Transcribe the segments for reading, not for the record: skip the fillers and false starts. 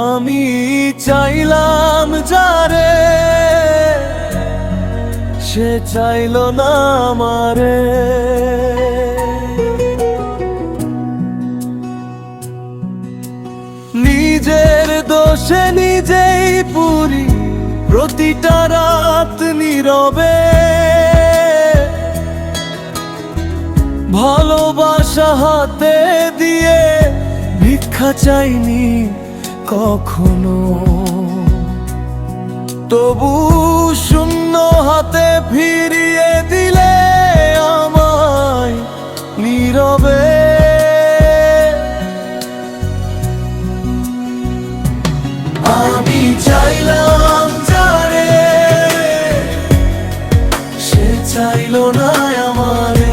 আমি চাইলাম যারে, সে চাইলো না আমারে। নিজের দোষে নিজেই পুরি প্রতিটা রাত নীরবে। ভালোবাসা হাতে দিয়ে ভিক্ষা চাইনি কখনো, তবু শূন্য হাতে ফিরিয়ে দিলে আমায় নীরবে। আমি চাইলাম যারে, সে চাইলো না আমারে।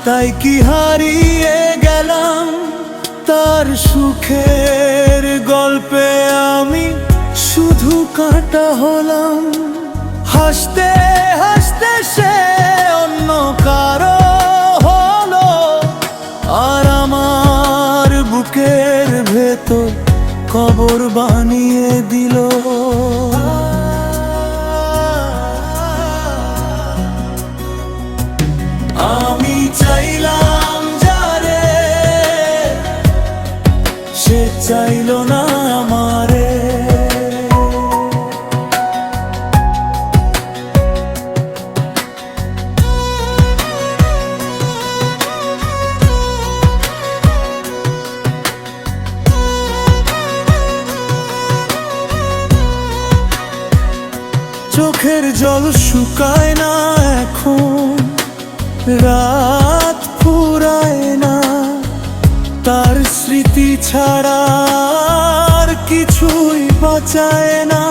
তাই কি হারিয়ে গেলাম তার সুখের গল্পে, আমি শুধু কাঁটা হলাম। হাসতে হাসতে সে অন্য কারো হলো, আর আমার বুকের ভেতর কবর বানিয়ে দিল। আমি চাইলাম যারে, সে চাইলো না আমারে। চোখের জল শুকায় না এখন, রাত ফুরায় না, তার স্মৃতি ছাড়া আর কিছুই বাঁচায় না।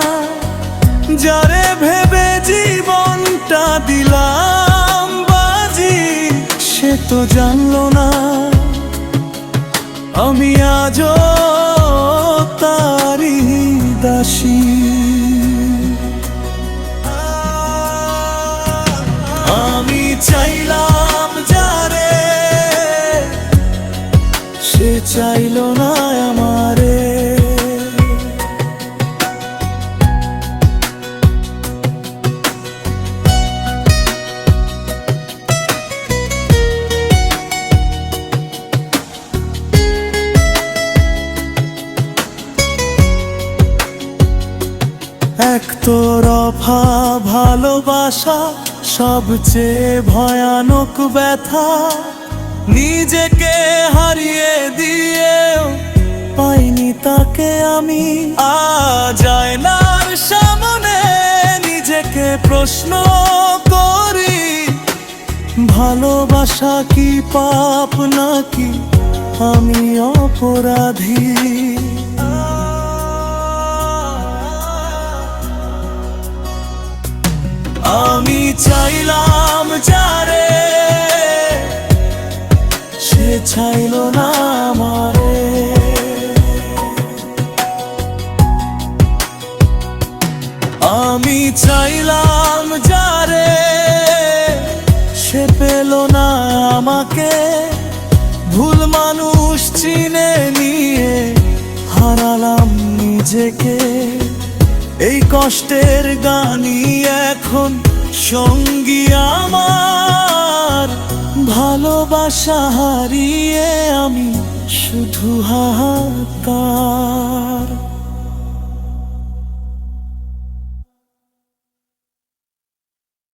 যারে ভেবে জীবনটা দিলাম বাজি, সে তো জানলো না আমি আজও তারই দাসী। আমি চাইলাম যারে, সে চাইলো না আমারে। একতরফা ভালোবাসা সবচেয়ে ভয়ানক ব্যথা। নিজেকে হারিয়ে দিয়েও পাইনি তাকে আমি। আজ আয়নার সামনে নিজেকে প্রশ্ন করি, ভালোবাসা কি পাপ নাকি আমি অপরাধী? আমি চাইলাম যারে, সে চাইলো না আমারে। আমি চাইলাম যারে, সে পেলো না আমাকে। ভুল মানুষ চিনে নিয়ে হারালাম নিজেকে। এই কষ্টের গানই এখন সঙ্গী আমার। ভালোবাসা হারিয়ে আমি শুধু হাহাকার।